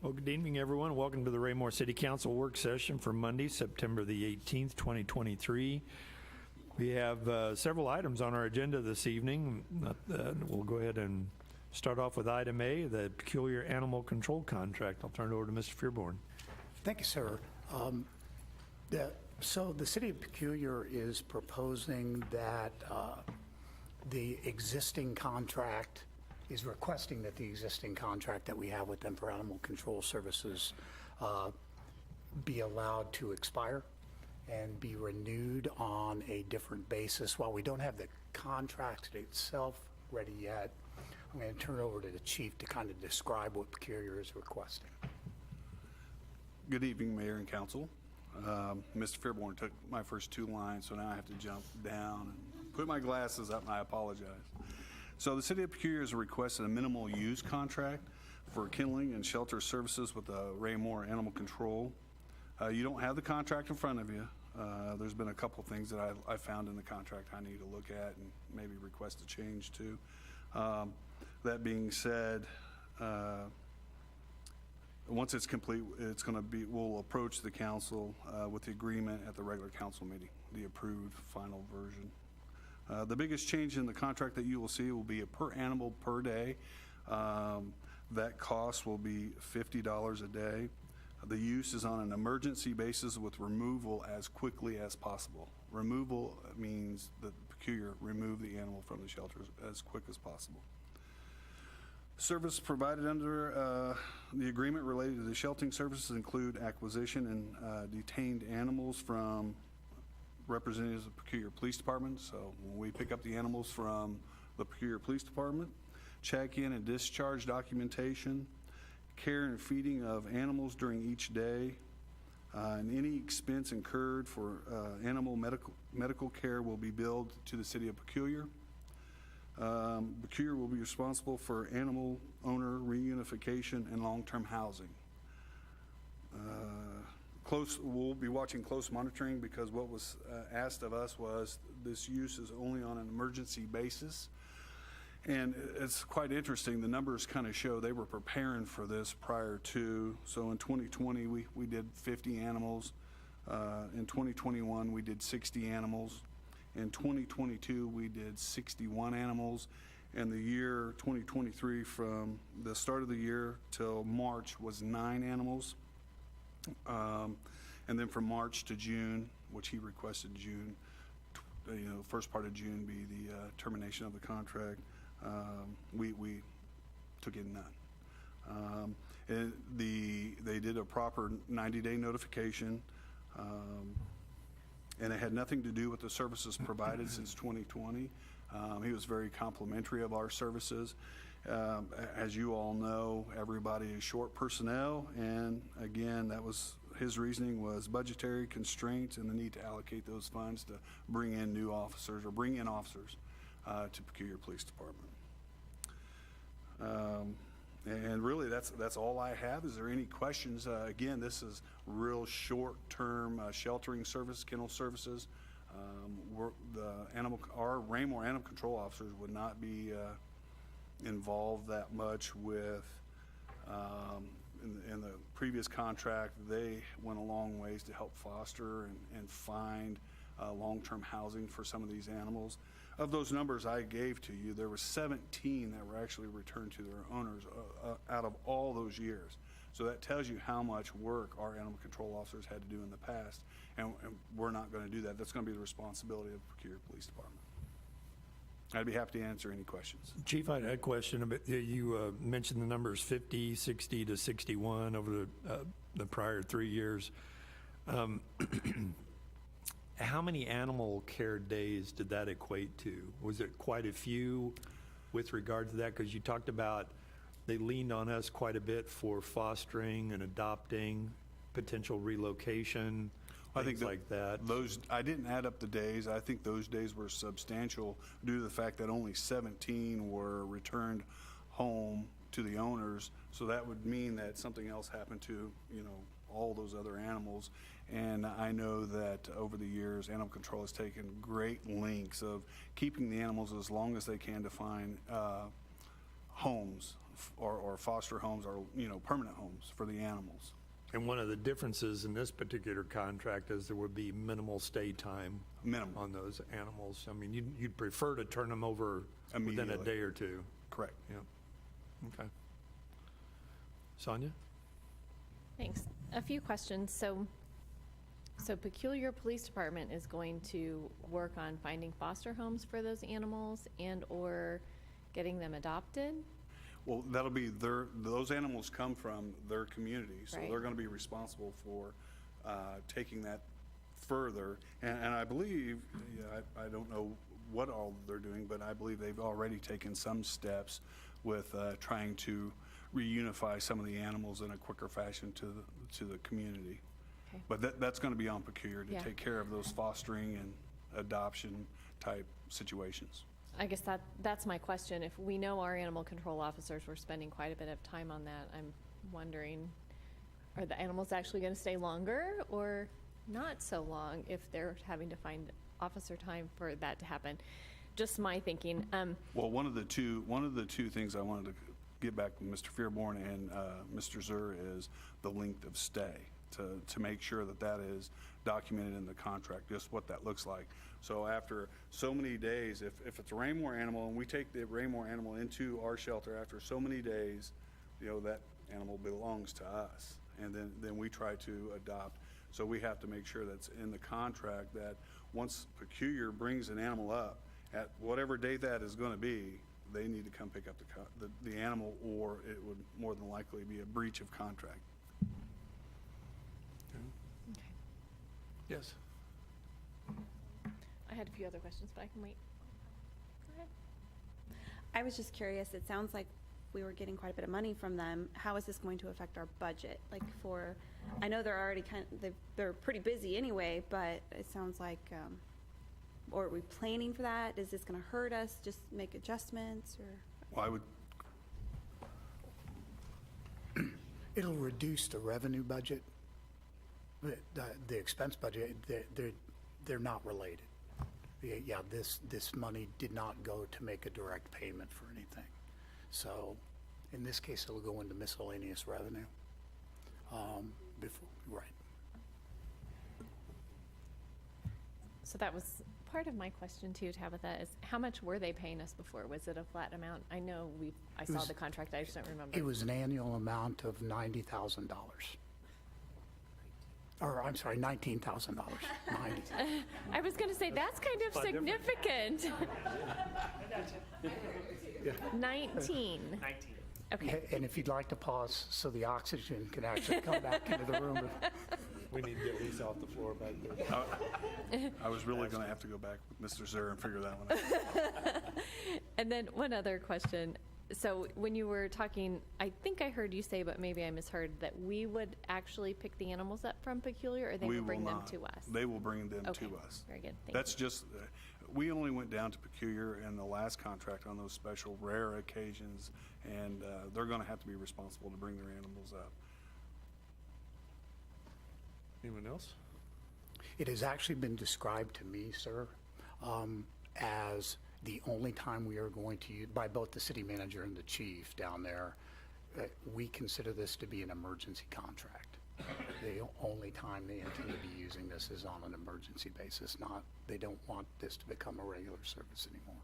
Well, good evening, everyone. Welcome to the Raymore City Council work session for Monday, September the 18th, 2023. We have several items on our agenda this evening. We'll go ahead and start off with item A, the peculiar animal control contract. I'll turn it over to Mr. Fearborn. Thank you, sir. So the City of Peculiar is proposing that the existing contract is requesting that the existing contract that we have with them for animal control services be allowed to expire and be renewed on a different basis. While we don't have the contract itself ready yet, I'm going to turn it over to the chief to kind of describe what Peculiar is requesting. Good evening, Mayor and Council. Mr. Fearborn took my first two lines, so now I have to jump down and put my glasses up, and I apologize. So the City of Peculiar has requested a minimal use contract for kennelling and shelter services with Raymore Animal Control. You don't have the contract in front of you. There's been a couple things that I found in the contract I need to look at and maybe request a change to. That being said, once it's complete, we'll approach the council with the agreement at the regular council meeting, the approved final version. The biggest change in the contract that you will see will be a per animal per day. That cost will be $50 a day. The use is on an emergency basis with removal as quickly as possible. Removal means that Peculiar remove the animal from the shelters as quick as possible. Service provided under the agreement related to the sheltering services include acquisition and detained animals from representatives of Peculiar Police Department. So when we pick up the animals from the Peculiar Police Department, check-in and discharge documentation, care and feeding of animals during each day, and any expense incurred for animal medical care will be billed to the City of Peculiar. Peculiar will be responsible for animal owner reunification and long-term housing. We'll be watching close monitoring because what was asked of us was this use is only on an emergency basis. And it's quite interesting. The numbers kind of show they were preparing for this prior to. So in 2020, we did 50 animals. In 2021, we did 60 animals. In 2022, we did 61 animals. And the year 2023, from the start of the year till March, was 9 animals. And then from March to June, which he requested June, first part of June be the termination of the contract, we took in none. And they did a proper 90-day notification, and it had nothing to do with the services provided since 2020. He was very complimentary of our services. As you all know, everybody is short personnel, and again, that was his reasoning was budgetary constraints and the need to allocate those funds to bring in new officers or bring in officers to Peculiar Police Department. And really, that's all I have. Is there any questions? Again, this is real short-term sheltering service, kennel services. Our Raymore Animal Control officers would not be involved that much with. In the previous contract, they went a long ways to help foster and find long-term housing for some of these animals. Of those numbers I gave to you, there were 17 that were actually returned to their owners out of all those years. So that tells you how much work our animal control officers had to do in the past, and we're not going to do that. That's going to be the responsibility of the Peculiar Police Department. I'd be happy to answer any questions. Chief, I had a question. You mentioned the numbers 50, 60 to 61 over the prior 3 years. How many animal care days did that equate to? Was it quite a few with regard to that? Because you talked about they leaned on us quite a bit for fostering and adopting, potential relocation, things like that. I didn't add up the days. I think those days were substantial due to the fact that only 17 were returned home to the owners. So that would mean that something else happened to, all those other animals. And I know that over the years, animal control has taken great lengths of keeping the animals as long as they can to find homes or foster homes or, permanent homes for the animals. And one of the differences in this particular contract is there would be minimal stay time Minimal. on those animals. I mean, you'd prefer to turn them over within a Immediately. day or two. Correct. Yeah. Okay. Sonia? Thanks. A few questions. So Peculiar Police Department is going to work on finding foster homes for those animals and/or getting them adopted? Well, that'll be those animals come from their community, so Right. they're going to be responsible for taking that further. And I believe, I don't know what all they're doing, but I believe they've already taken some steps with trying to reunify some of the animals in a quicker fashion to the community. Okay. But that's going to be on Peculiar to Yeah. take care of those fostering and adoption type situations. I guess that's my question. If we know our animal control officers were spending quite a bit of time on that, I'm wondering, are the animals actually going to stay longer or not so long if they're having to find officer time for that to happen? Just my thinking. Well, one of the two things I wanted to get back with Mr. Fearborn and Mr. Zur is the length of stay, to make sure that is documented in the contract, just what that looks like. So after so many days, if it's a Raymore animal and we take the Raymore animal into our shelter after so many days, that animal belongs to us. And then we try to adopt. So we have to make sure that's in the contract that once Peculiar brings an animal up, at whatever date that is going to be, they need to come pick up the animal, or it would more than likely be a breach of contract. Okay. Yes. I had a few other questions, but I can wait. Go ahead. I was just curious, it sounds like we were getting quite a bit of money from them. How is this going to affect our budget? I know they're already they're pretty busy anyway, but it sounds like, or are we planning for that? Is this going to hurt us? Just make adjustments or? Well, I would, It'll reduce the revenue budget, but the expense budget, they're not related. Yeah, this money did not go to make a direct payment for anything. So in this case, it'll go into miscellaneous revenue. Right. So that was part of my question too, Tabitha, is how much were they paying us before? Was it a flat amount? I know I saw was- the contract, I just don't remember. It was an annual amount of $90,000. Or, I'm sorry, $19,000. 90. I was going to say, that's kind of significant. 19. Okay. And if you'd like to pause so the oxygen can actually come back into the room. We need to get Lisa off the floor back there. I was really going to have to go back with Mr. Zur and figure that one out. And then one other question. So when you were talking, I think I heard you say, but maybe I misheard, that we would actually pick the animals up from Peculiar, or they We would will bring them not. to us? They will bring them Okay, to us. very good. Thank That's you. just, we only went down to Peculiar in the last contract on those special rare occasions, and they're going to have to be responsible to bring their animals up. Anyone else? It has actually been described to me, sir, as the only time we are going to use, by both the city manager and the chief down there, we consider this to be an emergency contract. The only time they intend to be using this is on an emergency basis, they don't want this to become a regular service anymore.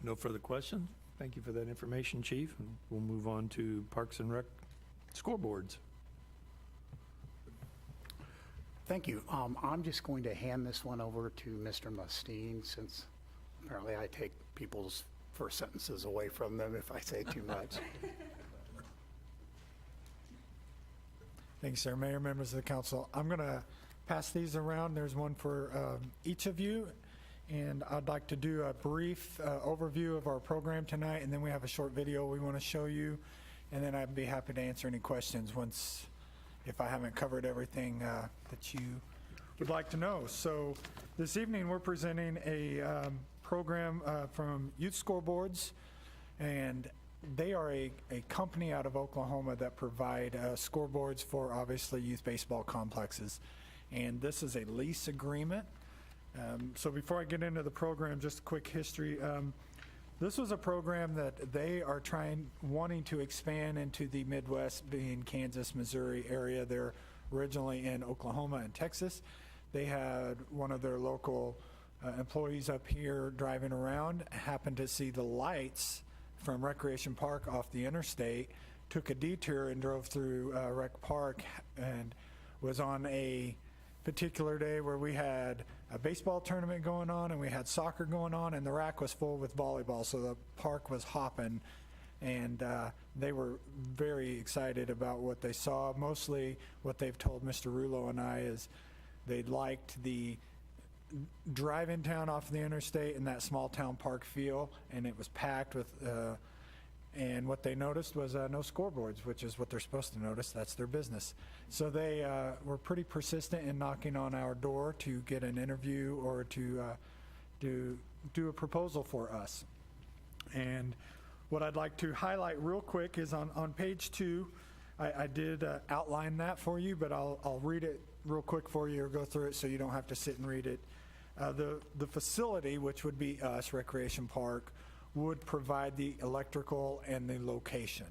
No further questions? Thank you for that information, Chief. And we'll move on to Parks and Rec scoreboards. Thank you. I'm just going to hand this one over to Mr. Mustine, since apparently I take people's first sentences away from them if I say too much. Thanks, sir. Mayor, members of the council. I'm going to pass these around. There's one for each of you. And I'd like to do a brief overview of our program tonight, and then we have a short video we want to show you. And then I'd be happy to answer any questions if I haven't covered everything that you would like to know. So this evening, we're presenting a program from Youth Scoreboards, and they are a company out of Oklahoma that provide scoreboards for, obviously, youth baseball complexes. And this is a lease agreement So before I get into the program, just a quick history. This was a program that they are wanting to expand into the Midwest, being Kansas, Missouri area. They're originally in Oklahoma and Texas. They had one of their local employees up here driving around, happened to see the lights from Recreation Park off the interstate, took a detour and drove through Rec Park, and was on a particular day where we had a baseball tournament going on and we had soccer going on, and the rack was full with volleyball, so the park was hopping, and they were very excited about what they saw. Mostly what they've told Mr. Rulo and I is they liked the drive-in town off the interstate and that small town park feel, and it was packed with and what they noticed was no scoreboards, which is what they're supposed to notice. That's their business. So they were pretty persistent in knocking on our door to get an interview or to do a proposal for us. And what I'd like to highlight real quick is on page 2, I did outline that for you, but I'll read it real quick for you or go through it so you don't have to sit and read it. The facility, which would be us, Recreation Park, would provide the electrical and the location.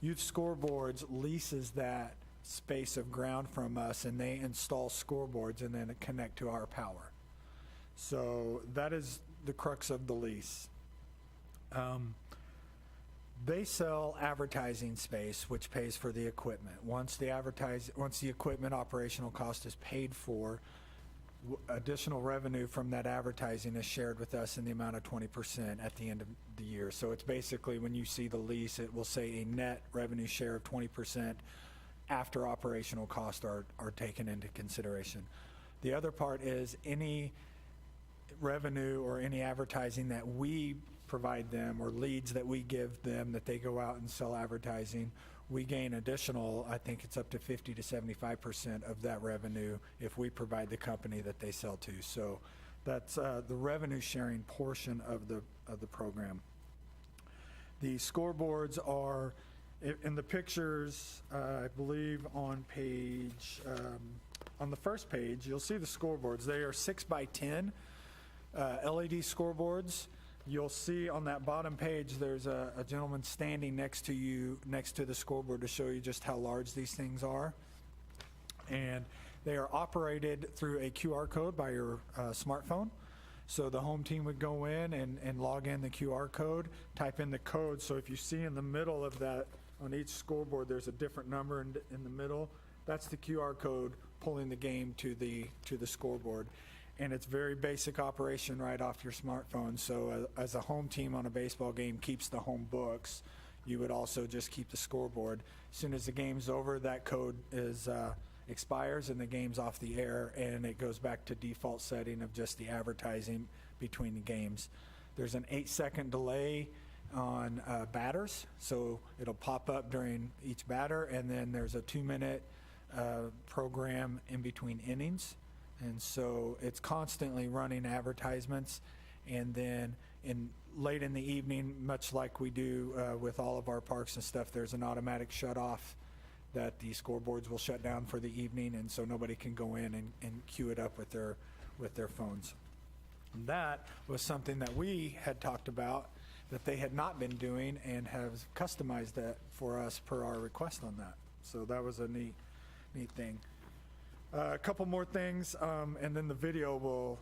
Youth Scoreboards leases that space of ground from us, and they install scoreboards and then connect to our power. So that is the crux of the lease. They sell advertising space, which pays for the equipment. Once the equipment operational cost is paid for, additional revenue from that advertising is shared with us in the amount of 20% at the end of the year. So it's basically, when you see the lease, it will say a net revenue share of 20% after operational costs are taken into consideration. The other part is any revenue or any advertising that we provide them or leads that we give them that they go out and sell advertising, we gain additional, I think it's up to 50 to 75% of that revenue if we provide the company that they sell to. So that's the revenue sharing portion of the program. The scoreboards are in the pictures, I believe on page, on the first page, you'll see the scoreboards. They are 6x10 LED scoreboards. You'll see on that bottom page, there's a gentleman standing next to you, next to the scoreboard, to show you just how large these things are. And they are operated through a QR code by your smartphone. So the home team would go in and log in the QR code, type in the code. So if you see in the middle of that, on each scoreboard, there's a different number in the middle. That's the QR code pulling the game to the scoreboard. And it's very basic operation right off your smartphone. So as a home team on a baseball game keeps the home books, you would also just keep the scoreboard. As soon as the game's over, that code expires and the game's off the air, and it goes back to default setting of just the advertising between the games. There's an 8-second delay on batters, so it'll pop up during each batter, and then there's a 2-minute program in between innings. And so it's constantly running advertisements, and then late in the evening, much like we do with all of our parks and stuff, there's an automatic shut off that the scoreboards will shut down for the evening, and so nobody can go in and queue it up with their phones. And that was something that we had talked about that they had not been doing, and have customized that for us per our request on that. So that was a neat thing. A couple more things, and then the video will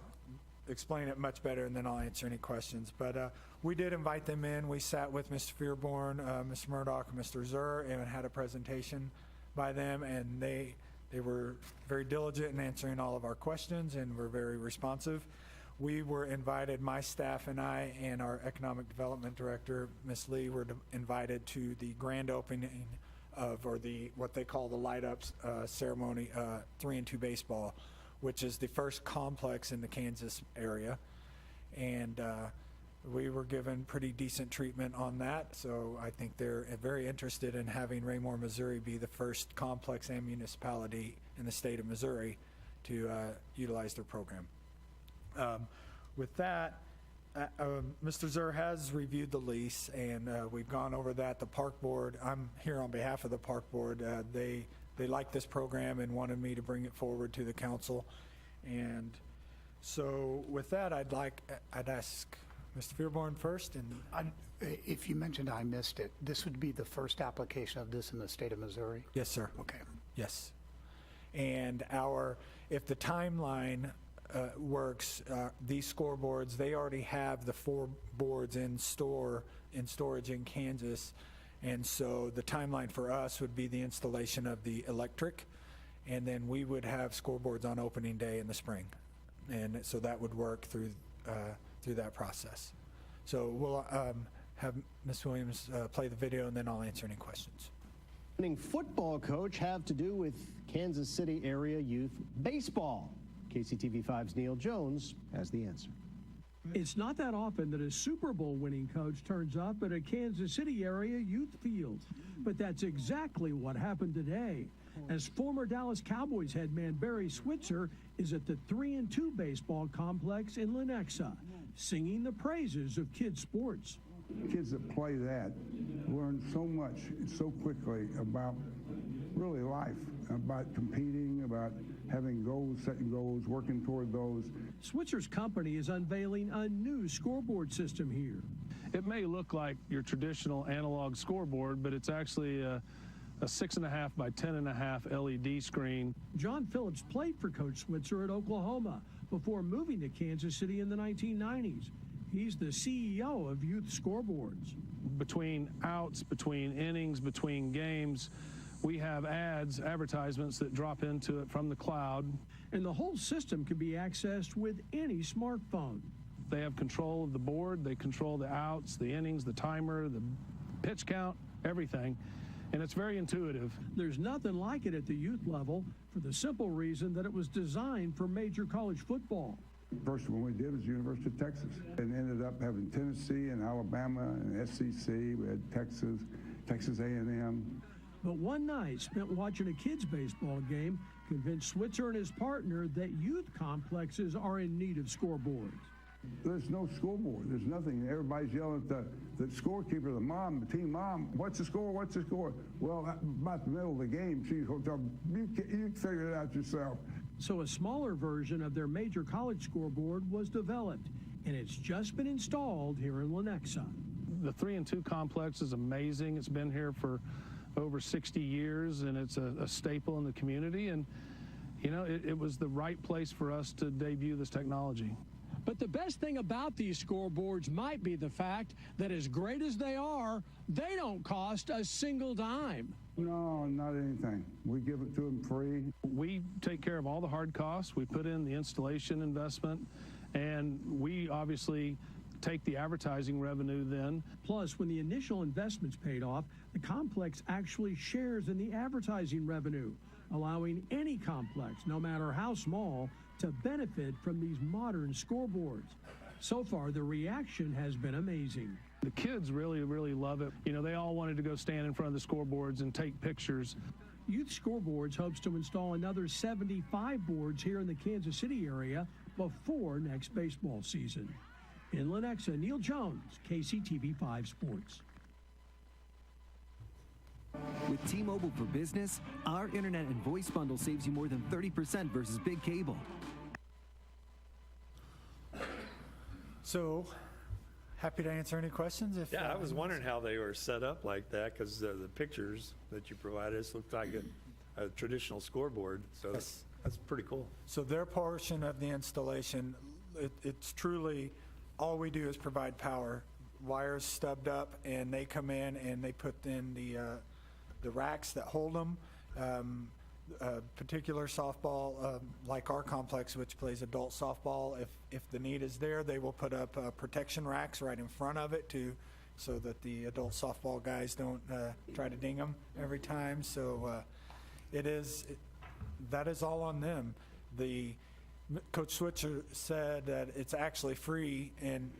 explain it much better, and then I'll answer any questions. But we did invite them in. We sat with Mr. Fearborn, Mr. Murdoch, and Mr. Zur, and had a presentation by them, and they were very diligent in answering all of our questions and were very responsive. We were invited, my staff and I, and our Economic Development Director, Ms. Lee, were invited to the grand opening of, or what they call the light ups ceremony, 3-2 baseball, which is the first complex in the Kansas area. And we were given pretty decent treatment on that. So I think they're very interested in having Raymore, Missouri be the first complex and municipality in the state of Missouri to utilize their program. With that, Mr. Zur has reviewed the lease, and we've gone over that. The park board, I'm here on behalf of the park board. They like this program and wanted me to bring it forward to the council. And So with that, I'd ask Mr. Fearborn first, and If you mentioned I missed it, this would be the first application of this in the state of Missouri? yes, sir. Okay. Yes. And if the timeline works, these scoreboards, they already have the 4 boards in storage in Kansas. And so the timeline for us would be the installation of the electric, and then we would have scoreboards on opening day in the spring. And so that would work through that process. So we'll have Ms. Williams play the video, and then I'll answer any questions. Football coach have to do with Kansas City area youth baseball? KCTV5's Neil Jones has the answer. It's not that often that a Super Bowl winning coach turns up at a Kansas City area youth field, but that's exactly what happened today, as former Dallas Cowboys head man Barry Switzer is at the 3-2 baseball complex in Lenexa, singing the praises of kids sports. Kids that play that learn so much so quickly about really life, about competing, about having goals, setting goals, working toward those. Switzer's company is unveiling a new scoreboard system here. It may look like your traditional analog scoreboard, but it's actually a 6.5 by 10.5 LED screen. John Phillips played for Coach Switzer at Oklahoma before moving to Kansas City in the 1990s. He's the CEO of Youth Scoreboards. Between outs, between innings, between games, we have advertisements that drop into it from the cloud. And the whole system can be accessed with any smartphone. They have control of the board, they control the outs, the innings, the timer, the pitch count, everything. And it's very intuitive. There's nothing like it at the youth level for the simple reason that it was designed for major college football. First one we did was University of Texas, and ended up having Tennessee and Alabama and SEC. We had Texas A&M. But one night spent watching a kids' baseball game convinced Switzer and his partner that youth complexes are in need of scoreboards. There's no scoreboard. There's nothing. Everybody's yelling at the scorekeeper, the team mom, what's the score, what's the score? Well, about the middle of the game, she's going to tell them, you figure it out yourself. So a smaller version of their major college scoreboard was developed, and it's just been installed here in Lenexa. The 3-2 complex is amazing. It's been here for over 60 years, and it's a staple in the community. And, you know, it was the right place for us to debut this technology. But the best thing about these scoreboards might be the fact that as great as they are, they don't cost a single dime. No, not anything. We give it to them free. We take care of all the hard costs. We put in the installation investment, and we obviously take the advertising revenue then. Plus, when the initial investment's paid off, the complex actually shares in the advertising revenue, allowing any complex, no matter how small, to benefit from these modern scoreboards. So far, the reaction has been amazing. The kids really, really love it. You know, they all wanted to go stand in front of the scoreboards and take pictures. Youth Scoreboards hopes to install another 75 boards here in the Kansas City area before next baseball season. In Lenexa, Neil Jones, KCTV5 Sports. With T-Mobile for Business, our internet and voice bundle saves you more than 30% versus big cable. So, happy to answer any questions. Yeah, I was wondering how they were set up like that, because the pictures that you provided us looked like a traditional scoreboard. So Yes. that's pretty cool. So their portion of the installation, it's truly, all we do is provide power. Wires stubbed up, and they come in and they put in the racks that hold them. Particular softball, like our complex, which plays adult softball, if the need is there, they will put up protection racks right in front of it so that the adult softball guys don't try to ding them every time. So that is all on them. Coach Switzer said that it's actually free, and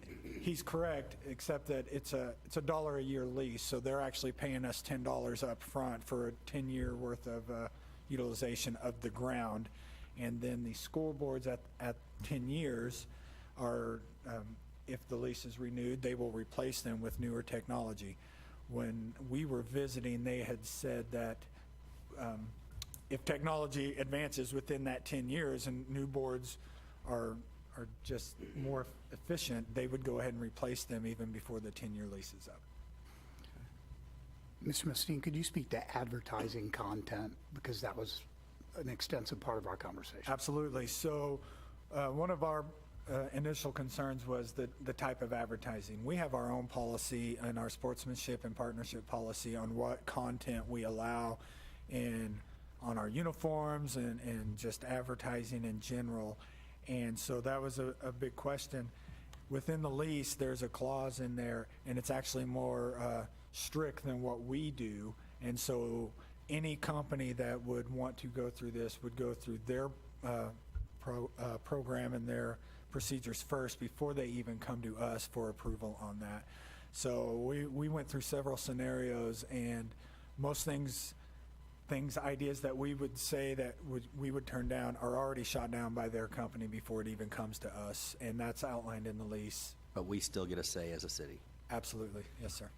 he's correct, except that it's a $1 a year lease, so they're actually paying us $10 up front for a 10-year worth of utilization of the ground. And then the scoreboards at 10 years are, if the lease is renewed, they will replace them with newer technology. When we were visiting, they had said that if technology advances within that 10 years and new boards are are just more efficient, they would go ahead and replace them even before the 10-year lease is up. Mr. Mustine, could you speak to advertising content? Because that was an extensive part of our conversation. Absolutely. So one of our initial concerns was the type of advertising. We have our own policy and our sportsmanship and partnership policy on what content we allow on our uniforms and just advertising in general. And so that was a big question. Within the lease, there's a clause in there, and it's actually more strict than what we do. And so any company that would want to go through this would go through their program and their procedures first before they even come to us for approval on that. So we went through several scenarios, and most ideas that we would say that we would turn down are already shot down by their company before it even comes to us, and that's outlined in the lease. But we still get a say as a city. Absolutely. Yes, sir.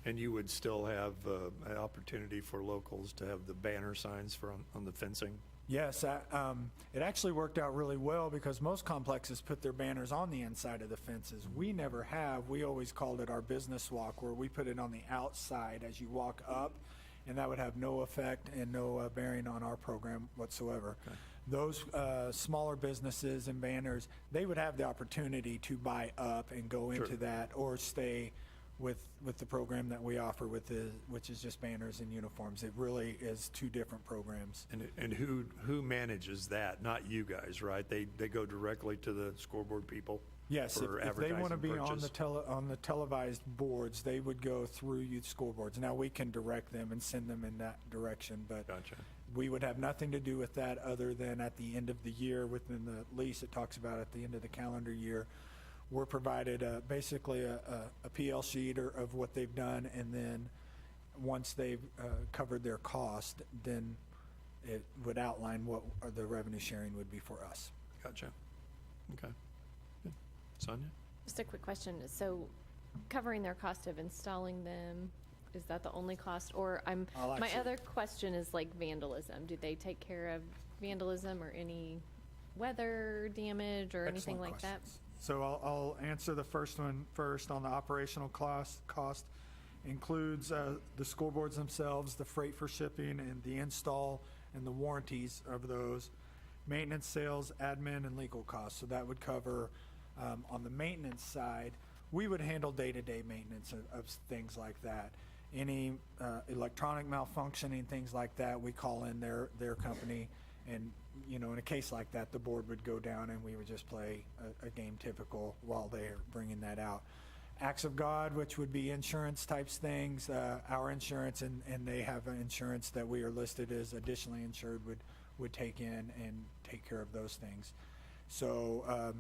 And you would still have an opportunity for locals to have the banner signs on the fencing? Yes, it actually worked out really well because most complexes put their banners on the inside of the fences. We never have. We always called it our business walk, where we put it on the outside as you walk up, and that would have no effect and no bearing on our program whatsoever. Okay. Those smaller businesses and banners, they would have the opportunity to buy up and go into that, or stay with the program that we offer, which is just banners and uniforms. It really is two different programs. And who manages that? Not you guys, right? They go directly to the scoreboard people? Yes, for if they want to be purchase? on the televised boards, they would go through youth scoreboards. Now, we can direct them and send them in that direction, but Gotcha. we would have nothing to do with that other than at the end of the year, within the lease, it talks about at the end of the calendar year, we're provided basically a PL sheet of what they've done, and then once they've covered their cost, then it would outline what the revenue sharing would be for us. Gotcha. Okay. Good. Sonia? Just a quick question. So covering their cost of installing them, is that the only cost? Or my other question is like vandalism. Do they take care of vandalism or any weather damage or anything Excellent like that? questions. So I'll answer the first one first on the operational cost. Includes the scoreboards themselves, the freight for shipping, and the install and the warranties of those, maintenance, sales, admin, and legal costs. So that would cover, on the maintenance side, we would handle day-to-day maintenance of things like that. Any electronic malfunctioning, things like that, we call in their company, and in a case like that, the board would go down and we would just play a game typical while they're bringing that out. Acts of God, which would be insurance types things, our insurance, and they have an insurance that we are listed as additionally insured would take in and take care of those things. So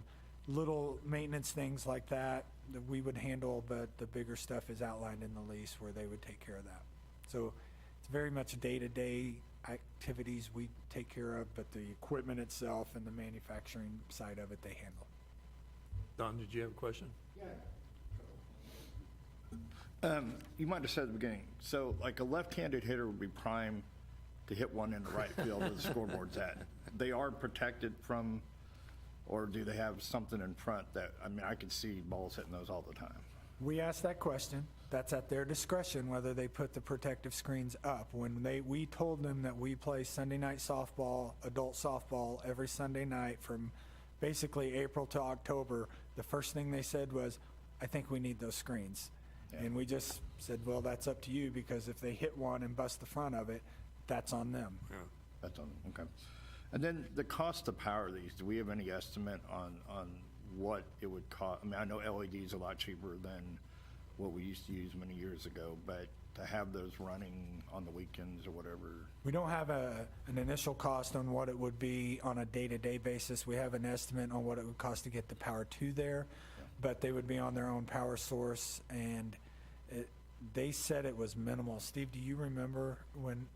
little maintenance things like that we would handle, but the bigger stuff is outlined in the lease where they would take care of that. So it's very much day-to-day activities we take care of, but the equipment itself and the manufacturing side of it they handle. Don, did you have a question? You might have said at the beginning, so like a left-handed hitter would be prime to hit one in the right field where the scoreboard's at. They are protected from, or do they have something in front that, I could see balls hitting those all the time. We asked that question. That's at their discretion whether they put the protective screens up. When we told them that we play Sunday night softball, adult softball every Sunday night from basically April to October, the first thing they said was, I think we need those screens. Yeah. And we just said, well, that's up to you, because if they hit one and bust the front of it, that's on them. Yeah. That's on them, okay. And then the cost to power these, do we have any estimate on what it would cost? I know LED is a lot cheaper than what we used to use many years ago, but to have those running on the weekends or whatever. We don't have an initial cost on what it would be on a day-to-day basis. We have an estimate on what it would cost to get the power to there, but they would be on their own power source, and they said it was minimal. Steve, do you remember when?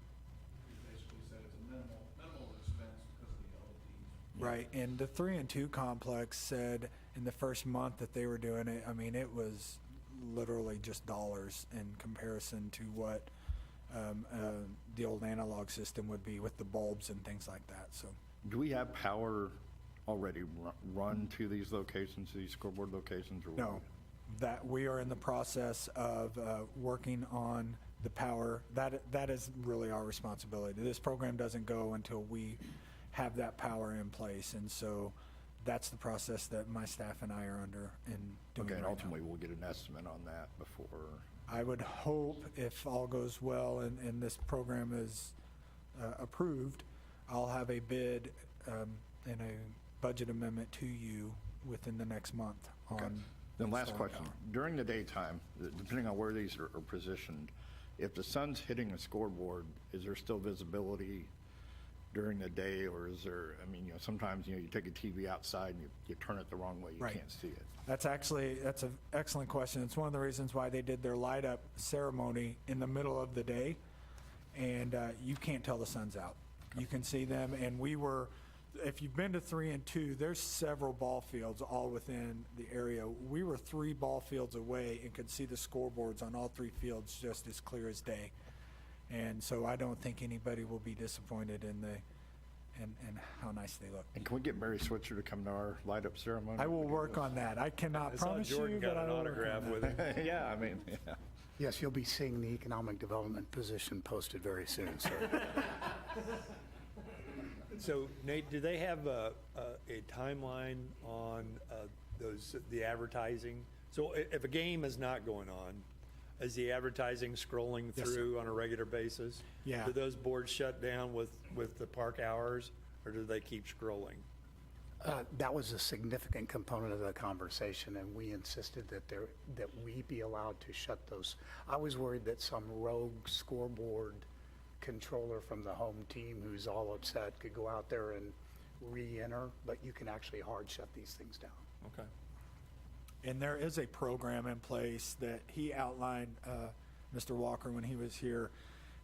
We basically said it's a minimal expense because of the LEDs. Right, and the 3 and 2 complex said in the first month that they were doing it, it was literally just dollars in comparison to what the old analog system would be with the bulbs and things like that. So, do we have power already run to these locations, these scoreboard locations? Or what? No, that we are in the process of working on the power. That is really our responsibility. This program doesn't go until we have that power in place, and so that's the process that my staff and I are under and doing Okay, right and now. ultimately, we'll get an estimate on that before. I would hope, if all goes well and this program is approved, I'll have a bid and a budget amendment to you within the next month on. Then last installing question. power. During the daytime, depending on where these are positioned, if the sun's hitting a scoreboard, is there still visibility during the day, or is there, I mean, sometimes, you take a TV outside and you turn it the wrong way, you Right. can't see it. That's an excellent question. It's one of the reasons why they did their light up ceremony in the middle of the day, and you can't tell the sun's out. You can see them, and if you've been to 3 and 2, there's several ball fields all within the area. We were 3 ball fields away and could see the scoreboards on all 3 fields just as clear as day. And so I don't think anybody will be disappointed in how nice they look. And can we get Barry Switzer to come to our light-up ceremony? I will work on that. I cannot I saw promise Jordan you, got but I an will work autograph on with that. him. Yeah, I mean, yeah. Yes, you'll be seeing the economic development position posted very soon, sir. So Nate, do they have a timeline on the advertising? So if a game is not going on, is the advertising scrolling Yes, sir. through on a regular basis? Yeah. Do those boards shut down with the park hours, or do they keep scrolling? That was a significant component of the conversation, and we insisted that we be allowed to shut those. I was worried that some rogue scoreboard controller from the home team who's all upset could go out there and re-enter, but you can actually hard shut these things down. Okay. And there is a program in place that he outlined, Mr. Walker, when he was here,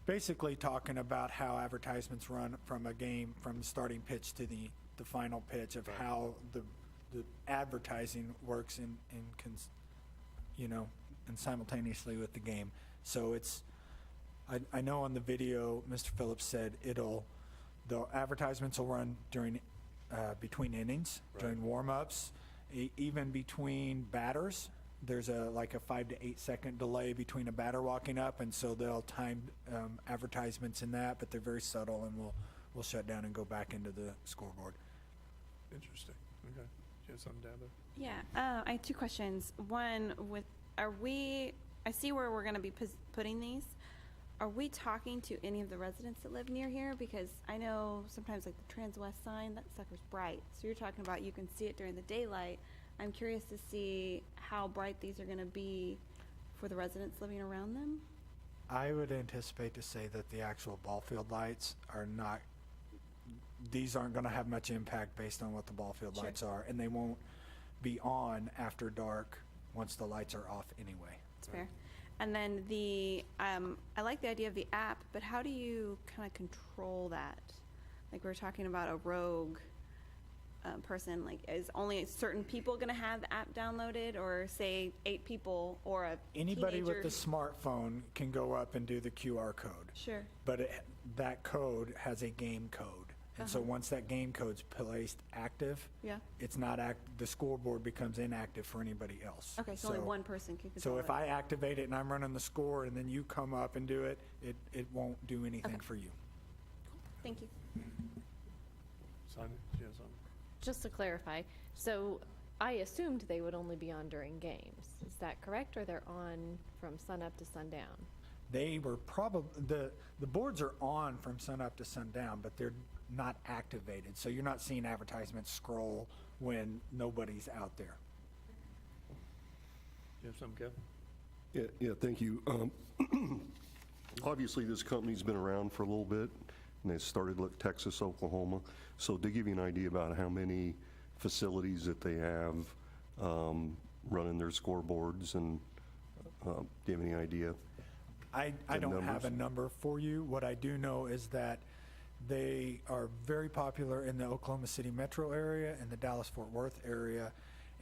basically talking about how advertisements run from a game, from the starting pitch to the final pitch, of how the advertising works and simultaneously with the game. So I know on the video, Mr. Phillips said the advertisements will run between innings, during warm-ups, even between batters. There's like a 5 to 8 second delay between a batter walking up, and so they'll time advertisements in that, but they're very subtle, and we'll shut down and go back into the scoreboard. Interesting. Okay. Do you have something, Dabo? Yeah, I have 2 questions. One, I see where we're going to be putting these. Are we talking to any of the residents that live near here? Because I know sometimes like the Trans-West sign, that sucker's bright. So you're talking about you can see it during the daylight. I'm curious to see how bright these are going to be for the residents living around them. I would anticipate to say that the actual ball field lights these aren't going to have much impact based on what the ball field Sure. lights are, and they won't be on after dark once the lights are off anyway. That's fair. And then I like the idea of the app, but how do you kind of control that? Like we're talking about a rogue person, like is only certain people going to have the app downloaded, or say 8 people or a Anybody with teenager? a smartphone can go up and do the QR code. Sure. But that code has a game code. And so once that game code's placed active, Yeah. it's not the scoreboard becomes inactive for anybody else. Okay, so only one person can control So it. if I activate it and I'm running the score and then you come up and do it, it won't do anything Okay. for you. Thank you. Sonia, do you have something? Just to clarify, so I assumed they would only be on during games. Is that correct, or they're on from sunup to sundown? They were probably, the boards are on from sunup to sundown, but they're not activated. So you're not seeing advertisements scroll when nobody's out there. You have something, Kevin? Yeah, thank you. Obviously, this company's been around for a little bit, and they started like Texas, Oklahoma. So to give you an idea about how many facilities that they have running their scoreboards, and do you have any idea? I don't have a number for you. What I do know is that they are very popular in the Oklahoma City metro area and the Dallas-Fort Worth area.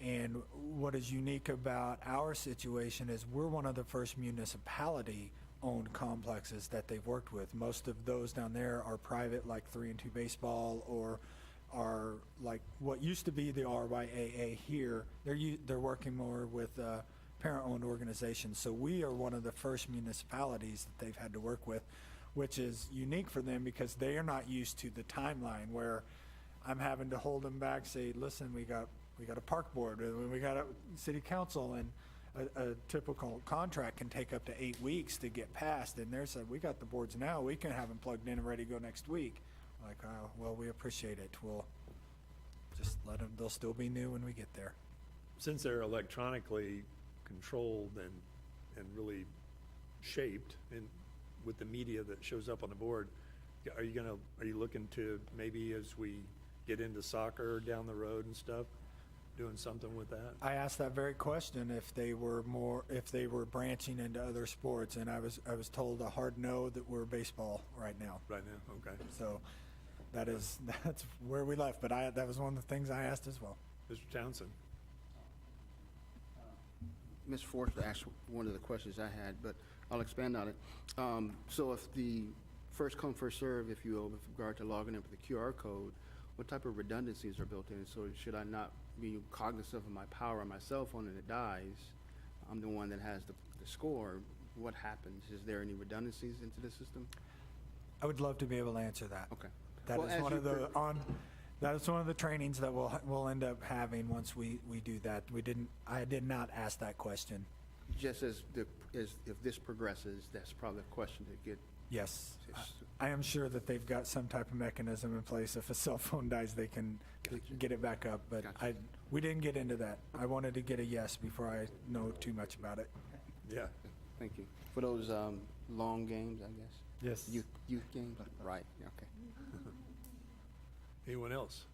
And what is unique about our situation is we're one of the first municipality-owned complexes that they've worked with. Most of those down there are private, like 3 and 2 baseball or are like what used to be the RYAA here. They're working more with parent-owned organizations. So we are one of the first municipalities that they've had to work with, which is unique for them because they are not used to the timeline where I'm having to hold them back, say, listen, we got a park board, we got a city council, and a typical contract can take up to 8 weeks to get passed. And they're saying, we got the boards now, we can have them plugged in and ready to go next week. Like, oh, well, we appreciate it. We'll just let them, they'll still be new when we get there. Since they're electronically controlled and really shaped and with the media that shows up on the board, are you looking to maybe as we get into soccer down the road and stuff, doing something with that? I asked that very question if they were branching into other sports, and I was told a hard no, that we're baseball right now. Right now, okay. So that's where we left, but that was one of the things I asked as well. Mr. Townsend? Ms. Forster asked one of the questions I had, but I'll expand on it. So if the first come, first serve, if you will, with regard to logging in with the QR code, what type of redundancies are built in? So should I not be cognizant of my power on my cell phone and it dies, I'm the one that has the score, what happens? Is there any redundancies into the system? I would love to be able to answer that. Okay. That Well, is as one you of the that is one of the trainings that we'll end up having once we do that. I did not ask that question. Just as if this progresses, that's probably a question to get. Yes, I am sure that they've got some type of mechanism in place. If a cell phone dies, they can get it back up. But we didn't get into that. I wanted to get a yes before I know too much about it. Yeah. Thank you. For those long games, I guess? Yes. Youth games? Right, okay. Anyone else?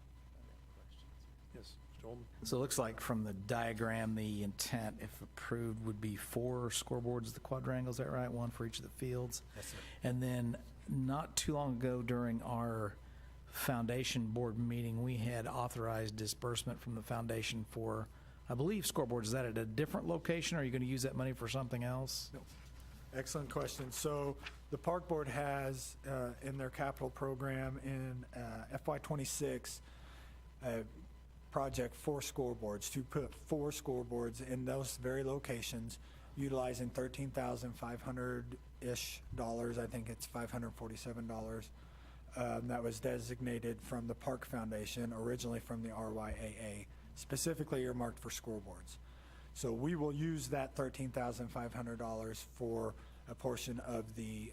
Yes, Mr. Holman? So it looks like from the diagram, the intent, if approved, would be 4 scoreboards, the quadrangle, is that right? 1 for each of the fields? Yes, sir. And then not too long ago during our foundation board meeting, we had authorized disbursement from the foundation for, I believe, scoreboards. Is that at a different location? Or are you going to use that money for something else? No. Excellent question. So the park board has in their capital program in FY26 a project for scoreboards, to put 4 scoreboards in those very locations, utilizing $13,500-ish. I think it's $547. That was designated from the Park Foundation, originally from the RYAA, specifically earmarked for scoreboards. So we will use that $13,500 for a portion of the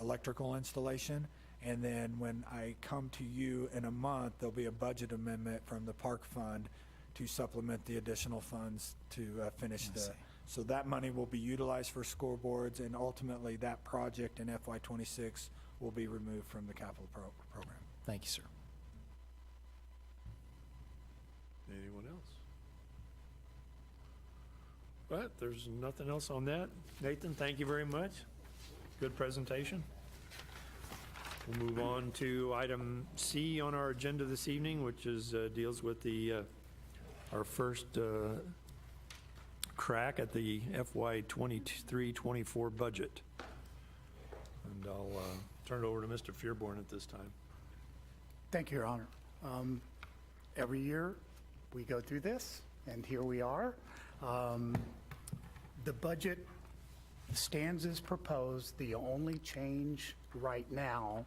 electrical installation. And then when I come to you in a month, there'll be a budget amendment from the park fund to supplement the additional funds to finish so that money will be utilized for scoreboards, and ultimately that project in FY26 will be removed from the capital program. Thank you, sir. Anyone else? But there's nothing else on that. Nathan, thank you very much. Good presentation. We'll move on to item C on our agenda this evening, which is deals with our first crack at the FY 23-24 budget. And I'll turn it over to Mr. Fearborn at this time. Thank you, Your Honor. Every year, we go through this, and here we are. The budget stands as proposed. The only change right now,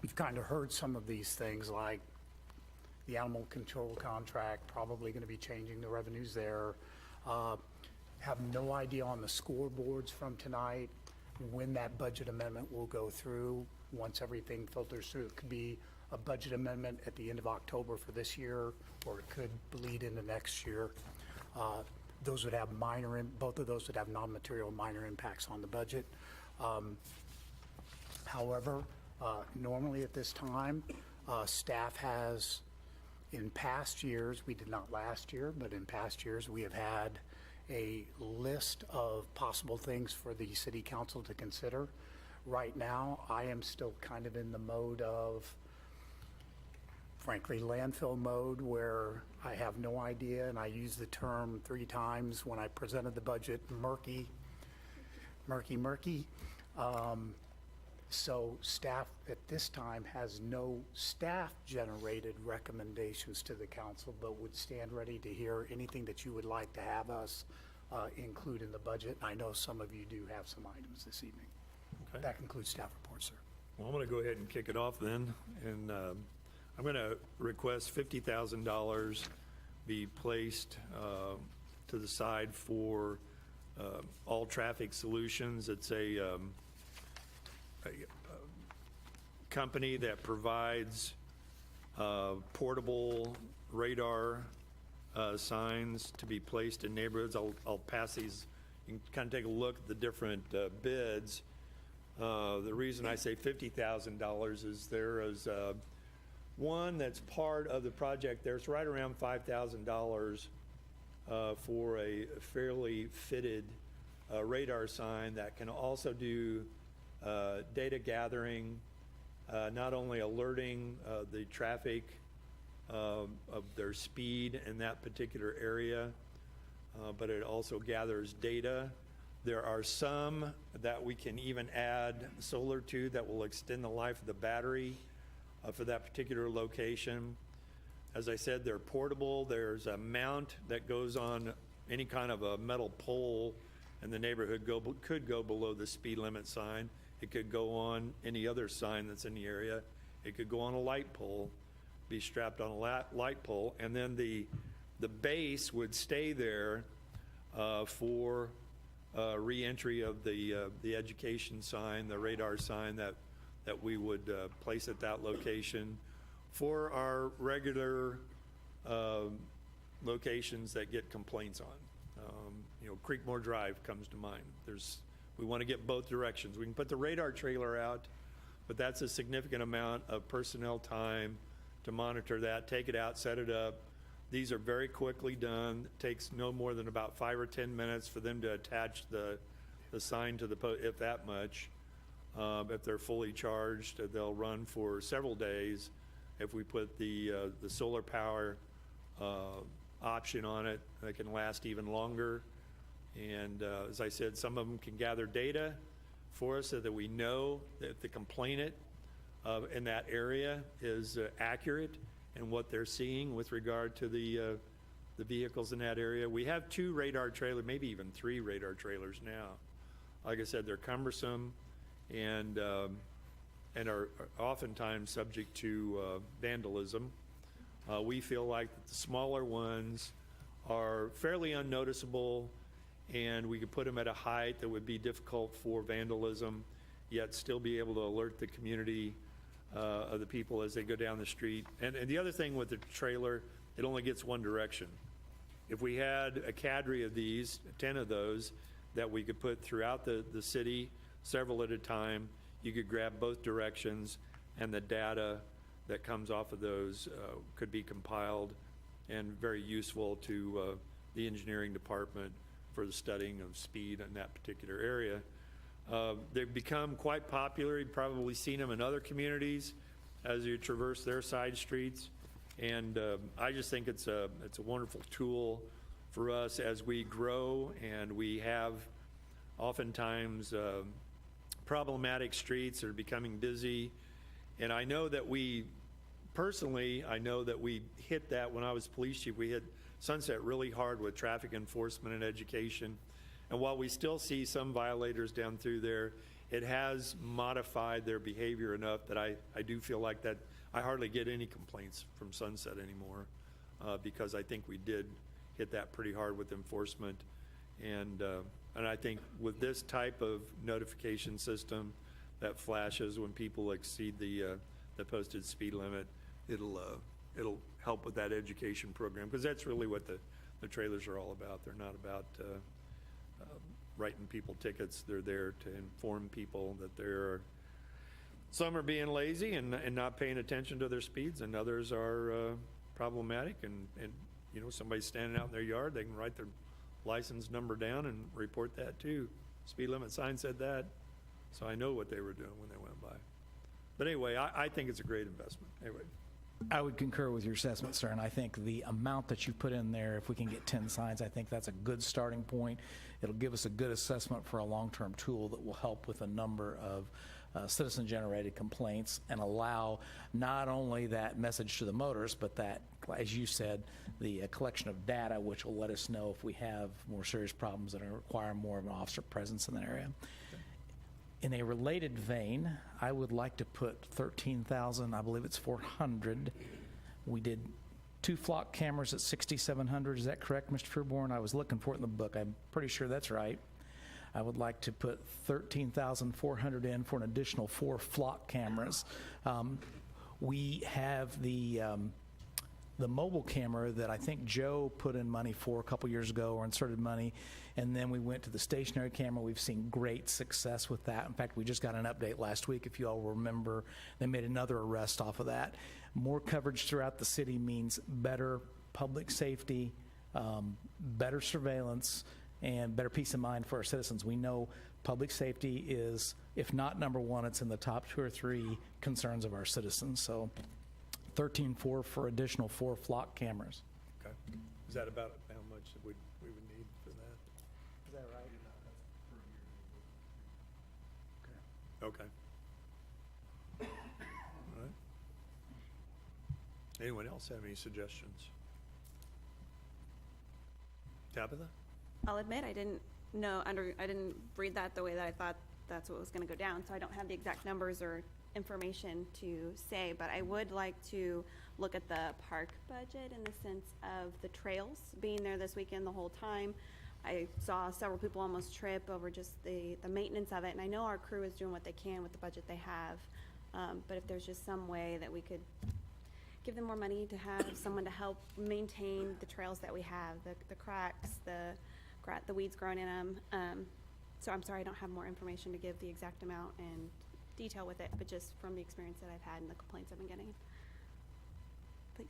you've kind of heard some of these things, like the animal control contract, probably going to be changing the revenues there. Have no idea on the scoreboards from tonight when that budget amendment will go through. Once everything filters through, it could be a budget amendment at the end of October for this year, or it could bleed into next year. Those would have both of those would have non-material minor impacts on the budget. However, normally at this time, staff has, in past years, we did not last year, but in past years, we have had a list of possible things for the city council to consider. Right now, I am still kind of in the mode of, frankly, landfill mode, where I have no idea, and I used the term 3 times when I presented the budget, murky. So staff at this time has no staff-generated recommendations to the council, but would stand ready to hear anything that you would like to have us include in the budget. I know some of you do have some items this evening. Okay. That concludes staff report, sir. Well, I'm going to go ahead and kick it off then, and I'm going to request $50,000 be placed to the side for All Traffic Solutions. It's a company that provides portable radar signs to be placed in neighborhoods. I'll pass these. You can kind of take a look at the different bids. The reason I say $50,000 is there is one that's part of the project. There's right around $5,000 for a fairly fitted radar sign that can also do data gathering, not only alerting the traffic of their speed in that particular area, but it also gathers data. There are some that we can even add solar to that will extend the life of the battery for that particular location. As I said, they're portable. There's a mount that goes on any kind of a metal pole in the neighborhood, could go below the speed limit sign. It could go on any other sign that's in the area. It could go on a light pole, be strapped on a light pole, and then the base would stay there for re-entry of the education sign, the radar sign that we would place at that location for our regular locations that get complaints on. Creekmore Drive comes to mind. We want to get both directions. We can put the radar trailer out, but that's a significant amount of personnel time to monitor that, take it out, set it up. These are very quickly done. It takes no more than about 5 or 10 minutes for them to attach the sign to the post, if that much. If they're fully charged, they'll run for several days. If we put the solar power option on it, they can last even longer. And as I said, some of them can gather data for us so that we know that the complainant in that area is accurate in what they're seeing with regard to the vehicles in that area. We have 2 radar trailers, maybe even 3 radar trailers now. Like I said, they're cumbersome and are oftentimes subject to vandalism. We feel like the smaller ones are fairly unnoticeable, and we could put them at a height that would be difficult for vandalism, yet still be able to alert the community of the people as they go down the street. And the other thing with the trailer, it only gets one direction. If we had a cadre of these, 10 of those, that we could put throughout the city, several at a time, you could grab both directions, and the data that comes off of those could be compiled and very useful to the engineering department for the studying of speed in that particular area. They've become quite popular. You've probably seen them in other communities as you traverse their side streets. And I just think it's a wonderful tool for us as we grow, and we have oftentimes problematic streets that are becoming busy. And I know that personally, I know that we hit that when I was police chief. We hit Sunset really hard with traffic enforcement and education. And while we still see some violators down through there, it has modified their behavior enough that I do feel like that I hardly get any complaints from Sunset anymore because I think we did hit that pretty hard with enforcement. And I think with this type of notification system that flashes when people exceed the posted speed limit, it'll help with that education program, because that's really what the trailers are all about. They're not about writing people tickets. They're there to inform people that some are being lazy and not paying attention to their speeds, and others are problematic. And somebody's standing out in their yard, they can write their license number down and report that too. Speed limit sign said that, so I know what they were doing when they went by. But anyway, I think it's a great investment. Anyway. I would concur with your assessment, sir, and I think the amount that you put in there, if we can get 10 signs, I think that's a good starting point. It'll give us a good assessment for a long-term tool that will help with a number of citizen-generated complaints and allow not only that message to the motorists, but that, as you said, the collection of data, which will let us know if we have more serious problems that require more of an officer presence in that area. In a related vein, I would like to put 13,000, I believe it's 400. We did 2 flock cameras at 6,700. Is that correct, Mr. Trueborn? I was looking for it in the book. I'm pretty sure that's right. I would like to put 13,400 in for an additional 4 flock cameras. We have the mobile camera that I think Joe put in money for a couple years ago, or inserted money, and then we went to the stationary camera. We've seen great success with that. In fact, we just got an update last week, if you all remember. They made another arrest off of that. More coverage throughout the city means better public safety, better surveillance, and better peace of mind for our citizens. We know public safety is, if not number 1, it's in the top 2 or 3 concerns of our citizens. So 13.4 for additional 4 flock cameras. Okay. Is that about how much we would need for that? Is that right? Okay. All right. Anyone else have any suggestions? Tabitha? I'll admit, I didn't read that the way that I thought that's what was gonna go down, so I don't have the exact numbers or information to say, but I would like to look at the park budget in the sense of the trails being there this weekend the whole time. I saw several people almost trip over just the maintenance of it, and I know our crew is doing what they can with the budget they have, but if there's just some way that we could give them more money to have someone to help maintain the trails that we have, the cracks, the weeds growing in them. So I'm sorry I don't have more information to give the exact amount and detail with it, but just from the experience that I've had and the complaints I've been getting. Please.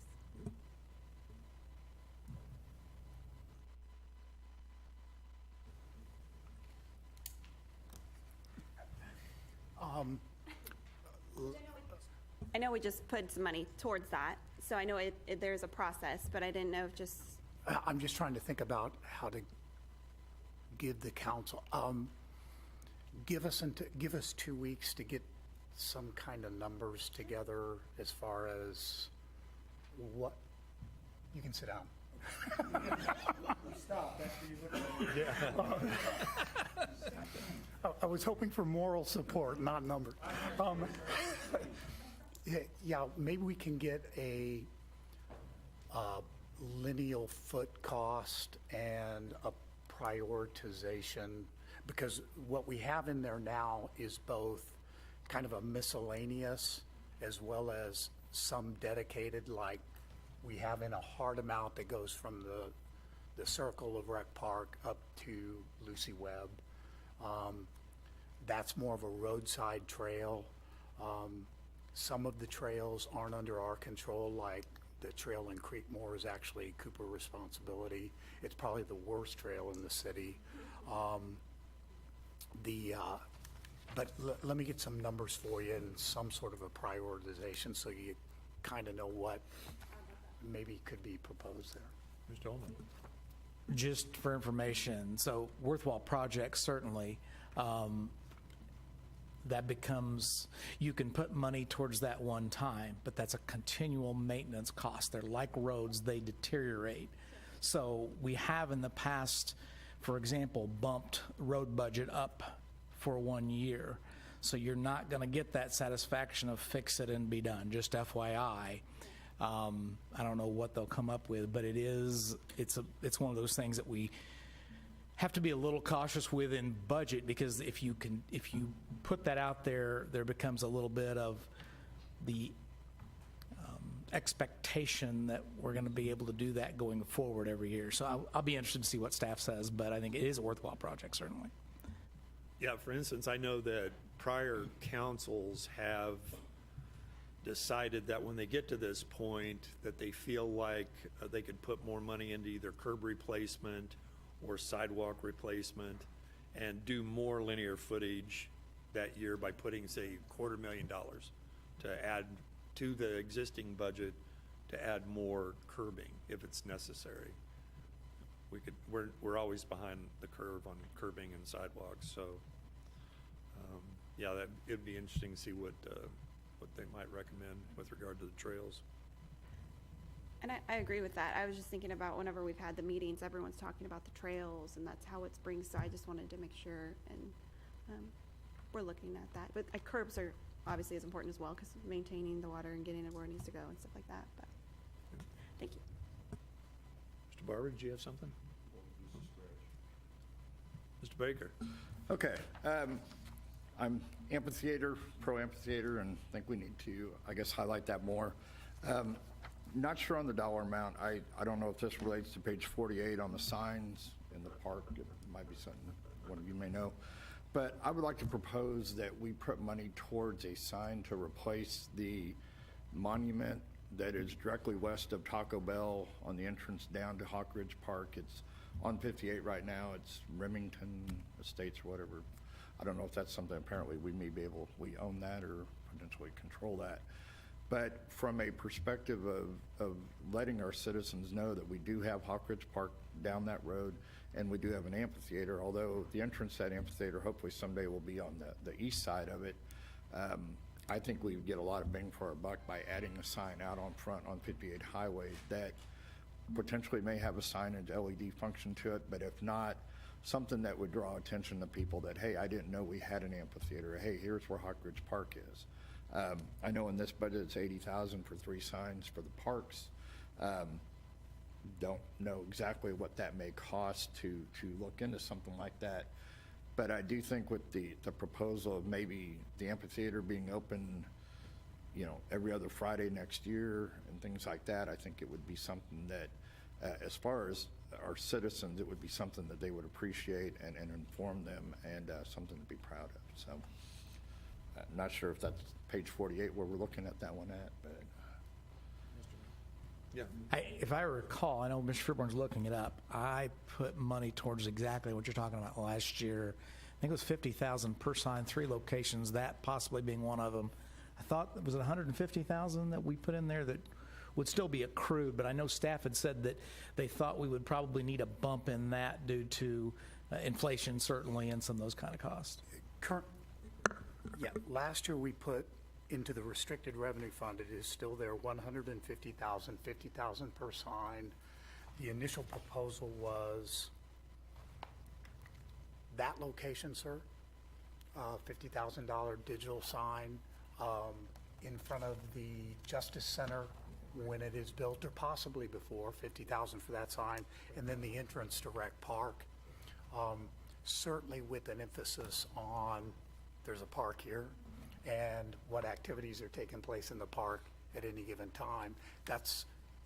I know we just put some money towards that, so I know there's a process, but I didn't know if just. I'm just trying to think about how to give the council, give us 2 weeks to get some kind of numbers together as far as what, you can sit down. Stop, after you look at it. I was hoping for moral support, not numbers. Yeah, maybe we can get a lineal foot cost and a prioritization, because what we have in there now is both kind of a miscellaneous as well as some dedicated, like we have in a hard amount that goes from the circle of Rec Park up to Lucy Webb. That's more of a roadside trail. Some of the trails aren't under our control, like the trail in Creekmore is actually Cooper responsibility. It's probably the worst trail in the city. But let me get some numbers for you and some sort of a prioritization so you kind of know what maybe could be proposed there. Mr. Ullman? Just for information, so worthwhile projects, certainly. That becomes, you can put money towards that one time, but that's a continual maintenance cost. They're like roads, they deteriorate. So we have in the past, for example, bumped road budget up for 1 year. So you're not going to get that satisfaction of fix it and be done, just FYI. I don't know what they'll come up with, but it's one of those things that we have to be a little cautious with in budget, because if you put that out there, there becomes a little bit of the expectation that we're going to be able to do that going forward every year. So I'll be interested to see what staff says, but I think it is a worthwhile project, certainly. Yeah, for instance, I know that prior councils have decided that when they get to this point, that they feel like they could put more money into either curb replacement or sidewalk replacement and do more linear footage that year by putting, say, $250,000 to add to the existing budget to add more curbing if it's necessary. We're always behind the curve on curbing and sidewalks, so yeah, that, it'd be interesting to see what they might recommend with regard to the trails. And I agree with that. I was just thinking about whenever we've had the meetings, everyone's talking about the trails, and that's how it springs, so I just wanted to make sure, and we're looking at that. But curbs are obviously as important as well, because maintaining the water and getting it where it needs to go and stuff like that, but, thank you. Mr. Barber, did you have something? Mr. Baker? Okay, I'm amphitheater, pro amphitheater, and think we need to, I guess, highlight that more. Not sure on the dollar amount. I don't know if this relates to page 48 on the signs in the park. It might be something that one of you may know. But I would like to propose that we put money towards a sign to replace the monument that is directly west of Taco Bell on the entrance down to Hawk Ridge Park. It's on 58 right now. It's Remington Estates or whatever. I don't know if that's something, apparently we may be able, we own that or potentially control that. But from a perspective of letting our citizens know that we do have Hawk Ridge Park down that road, and we do have an amphitheater, although the entrance to that amphitheater hopefully someday will be on the east side of it. I think we would get a lot of bang for our buck by adding a sign out on front on 58 Highway that potentially may have a signage LED function to it, but if not, something that would draw attention to people that, hey, I didn't know we had an amphitheater. Hey, here's where Hawk Ridge Park is. I know in this budget it's $80,000 for 3 signs for the parks. Don't know exactly what that may cost to look into something like that. But I do think with the proposal of maybe the amphitheater being open, you know, every other Friday next year and things like that, I think it would be something that, as far as our citizens, it would be something that they would appreciate and inform them, and something to be proud of. So I'm not sure if that's page 48 where we're looking at that one at, but. Yeah. If I recall, I know Mr. Freeborn's looking it up, I put money towards exactly what you're talking about last year. I think it was $50,000 per sign, 3 locations, that possibly being one of them. I thought, was it $150,000 that we put in there that would still be accrued, but I know staff had said that they thought we would probably need a bump in that due to inflation, certainly, and some of those kind of costs. Yeah, last year we put into the restricted revenue fund, it is still there, $150,000, $50,000 per sign. The initial proposal was that location, sir, $50,000 digital sign in front of the Justice Center when it is built, or possibly before, $50,000 for that sign, and then the entrance to Rec Park. Certainly with an emphasis on, there's a park here, and what activities are taking place in the park at any given time.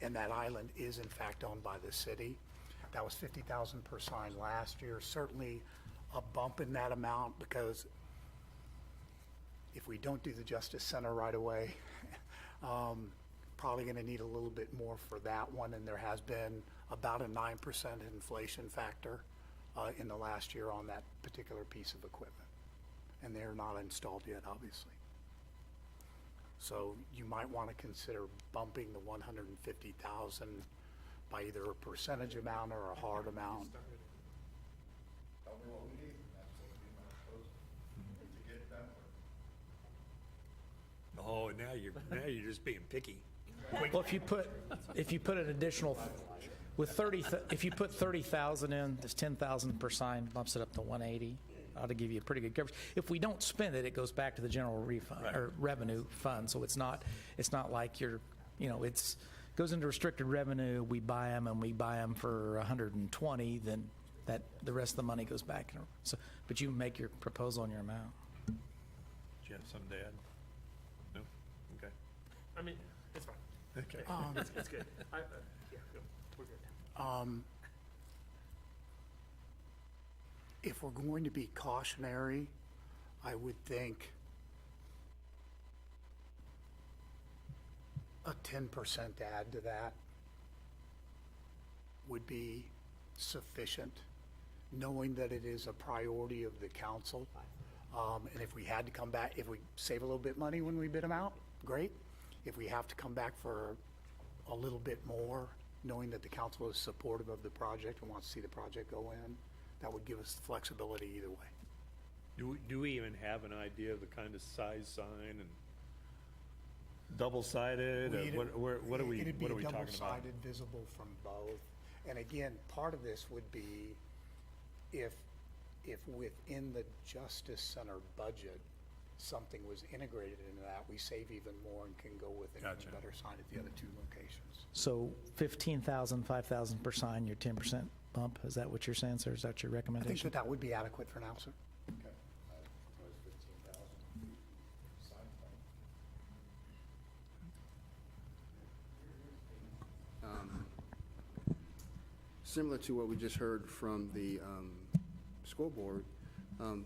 And that island is in fact owned by the city. That was $50,000 per sign last year. Certainly a bump in that amount, because if we don't do the Justice Center right away, probably gonna need a little bit more for that one, and there has been about a 9% inflation factor in the last year on that particular piece of equipment. And they're not installed yet, obviously. So you might want to consider bumping the 150,000 by either a percentage amount or a hard amount. Oh, now you're just being picky. Well, if you put an additional, with 30, if you put 30,000 in, that's 10,000 per sign, bumps it up to 180. Ought to give you a pretty good coverage. If we don't spend it, it goes back to the general refund or revenue fund. So it's not like you're, you know, it's goes into restricted revenue. We buy them, and we buy them for 120. Then that the rest of the money goes back. So, but you make your proposal on your amount. Do you have something to add? No? Okay. I mean, it's fine. Okay. It's good. Yeah, we're good. If we're going to be cautionary, I would think a 10% add to that would be sufficient, knowing that it is a priority of the council. And if we had to come back, if we save a little bit money when we bid them out, great. If we have to come back for a little bit more, knowing that the council is supportive of the project and wants to see the project go in, that would give us flexibility either way. Do we even have an idea of the kind of size sign and double-sided? What are we It'd be talking about? double-sided, visible from both. And again, part of this would be if within the Justice Center budget, something was integrated into that, we save even more and can go with an Gotcha. even better sign at the other two locations. So 15,000, 5,000 per sign, your 10% bump, is that what you're saying, sir? Is that your I think recommendation? that would be adequate for now, sir. Okay. Was 15,000 sign Similar to what we just heard from the scoreboard,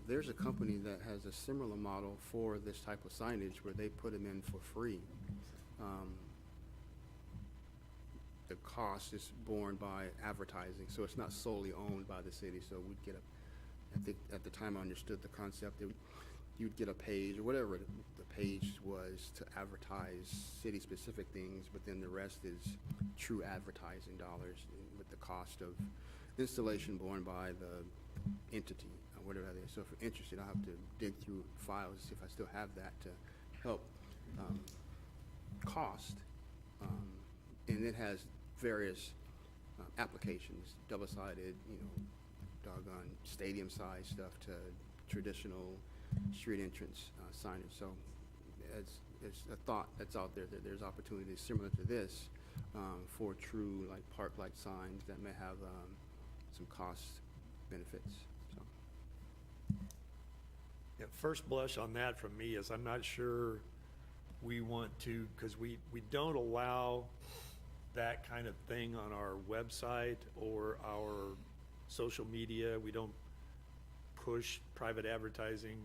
there's a company that has a similar model for this type of signage where they put them in for free. The cost is borne by advertising, so it's not solely owned by the city. So we'd get I think at the time I understood the concept, you'd get a page or whatever the page was to advertise city-specific things, but then the rest is true advertising dollars with the cost of installation borne by the entity, or whatever that is. So if you're interested, I'll have to dig through files to see if I still have that to help cost. And it has various applications, double-sided, doggone stadium-size stuff to traditional street entrance signage. So it's a thought that's out there that there's opportunities similar to this for true like park light signs that may have some cost benefits. So. Yeah, first blush on that from me is I'm not sure we want to, because we don't allow that kind of thing on our website or our social media. We don't push private advertising.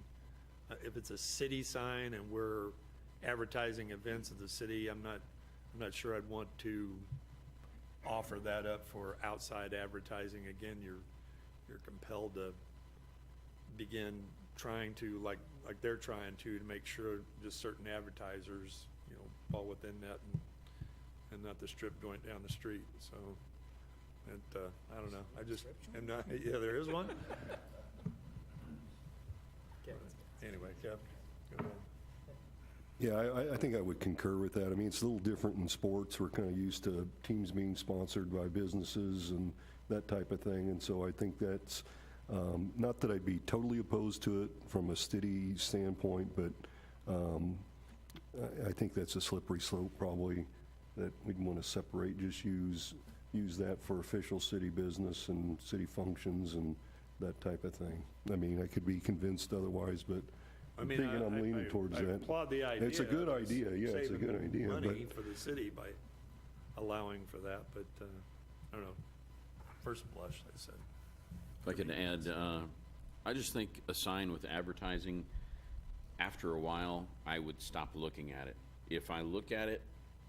If it's a city sign and we're advertising events of the city, I'm not sure I'd want to offer that up for outside advertising. Again, you're compelled to begin trying to, like they're trying to make sure just certain advertisers, fall within that and not the strip joint down the street. So, I don't know. I just am not. Yeah, there is one. Anyway, Kev, go ahead. Yeah, I think I would concur with that. I mean, it's a little different in sports. We're kind of used to teams being sponsored by businesses and that type of thing. And so I think that's, not that I'd be totally opposed to it from a city standpoint, but I think that's a slippery slope probably that we'd want to separate, just use that for official city business and city functions and that type of thing. I mean, I could be convinced otherwise, but I'm leaning towards I that. applaud the idea. It's a good idea, yeah, it's a Saving good idea. money for the city by allowing for that, but I don't know. First blush, I said. If I could add, I just think a sign with advertising, after a while, I would stop looking at it. If I look at it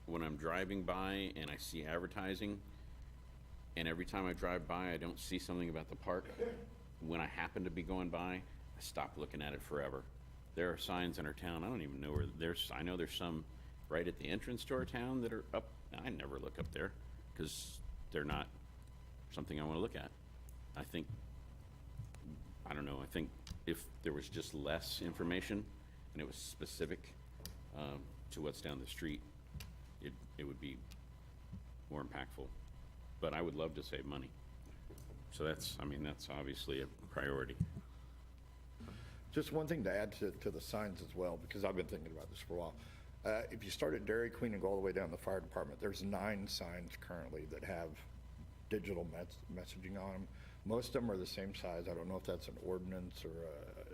when I'm driving by and I see advertising, and every time I drive by, I don't see something about the park, when I happen to be going by, I stop looking at it forever. There are signs in our town, I don't even know where I know there's some right at the entrance to our town that are up. I never look up there because they're not something I want to look at. I think if there was just less information and it was specific to what's down the street, it would be more impactful. But I would love to save money. So that's obviously a priority. Just one thing to add to the signs as well, because I've been thinking about this for a while. If you start at Dairy Queen and go all the way down to the fire department, there's 9 signs currently that have digital messaging on them. Most of them are the same size. I don't know if that's an ordinance or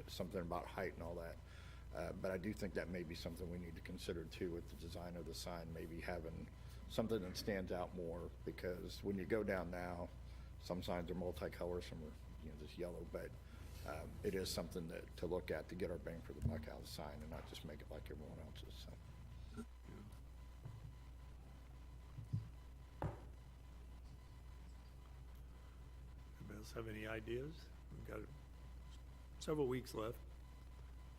something about height and all that. But I do think that may be something we need to consider too with the design of the sign, maybe having something that stands out more, because when you go down now, some signs are multicolor, some are just yellow, but it is something to look at to get our bang for the buck out of the sign and not just make it like everyone else's. So. Anybody else have any ideas? We've got several weeks left.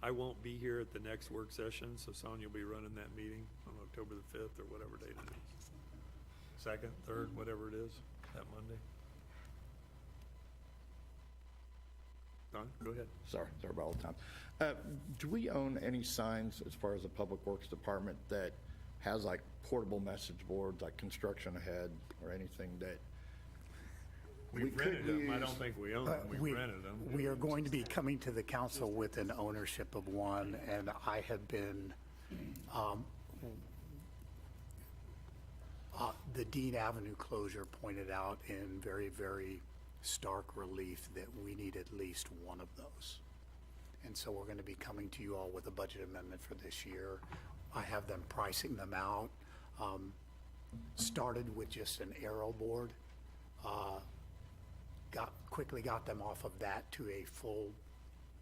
I won't be here at the next work session, so Sonia will be running that meeting on October the 5th or whatever date it is. 2nd, 3rd, whatever it is, that Monday. Don, go ahead. Sorry about all the time. Do we own any signs as far as the Public Works Department that has like portable message boards, like construction ahead or anything that we We've could rented them. I use? don't think we own them. We've rented them. We are going to be coming to the council with an ownership of one, and I have been, the Dean Avenue closure pointed out in very, very stark relief that we need at least one of those. And so we're going to be coming to you all with a budget amendment for this year. I have them pricing them out. Started with just an arrow board. Quickly got them off of that to a full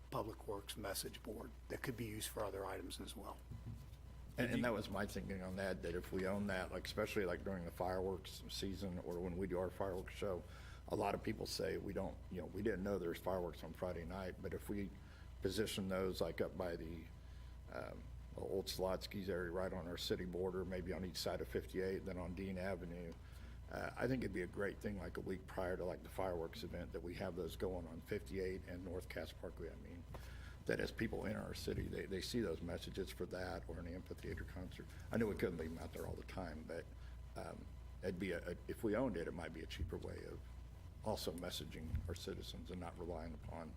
Public Works message board that could be used for other items as well. And that was my thinking on that, that if we own that, like especially like during the fireworks season or when we do our fireworks show, a lot of people say we don't, we didn't know there's fireworks on Friday night, but if we position those like up by the old Slotsky's area right on our city border, maybe on each side of 58, then on Dean Avenue, I think it'd be a great thing like a week prior to like the fireworks event that we have those going on 58 and North Cass Parkway. I mean, that as people enter our city, they see those messages for that or an amphitheater concert. I know we couldn't leave them out there all the time, but it'd be if we owned it, it might be a cheaper way of also messaging our citizens and not relying upon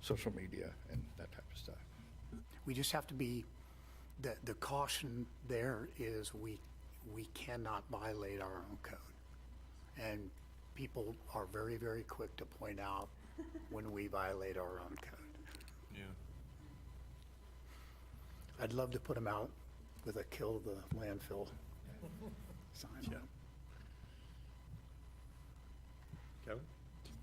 social media and that type of stuff. We just have to be, the caution there is we cannot violate our own code. And people are very, very quick to point out when we violate our own code. Yeah. I'd love to put them out with a kill the landfill sign. Yeah. Kevin?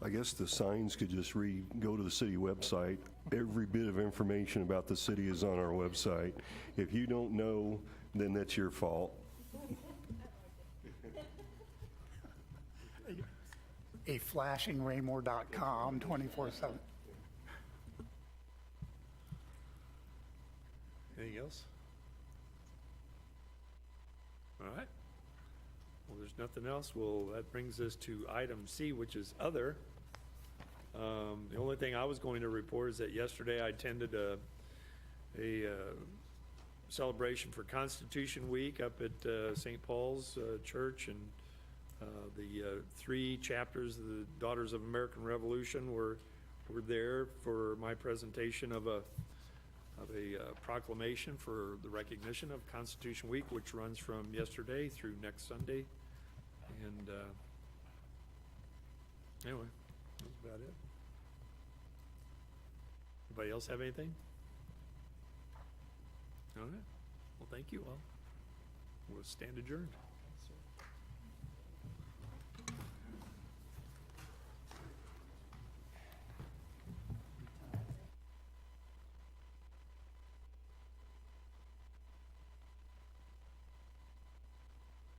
I guess the signs could just go to the city website. Every bit of information about the city is on our website. If you don't know, then that's your fault. A flashingraymore.com 24/7. Anything else? All right. Well, there's nothing else. Well, that brings us to item C, which is other. The only thing I was going to report is that yesterday I attended a celebration for Constitution Week up at St. Paul's Church, and the 3 chapters of the Daughters of American Revolution were there for my presentation of a proclamation for the recognition of Constitution Week, which runs from yesterday through next Sunday. And anyway, that's about it. Anybody else have anything? All right. Well, thank you all. We'll stand adjourned.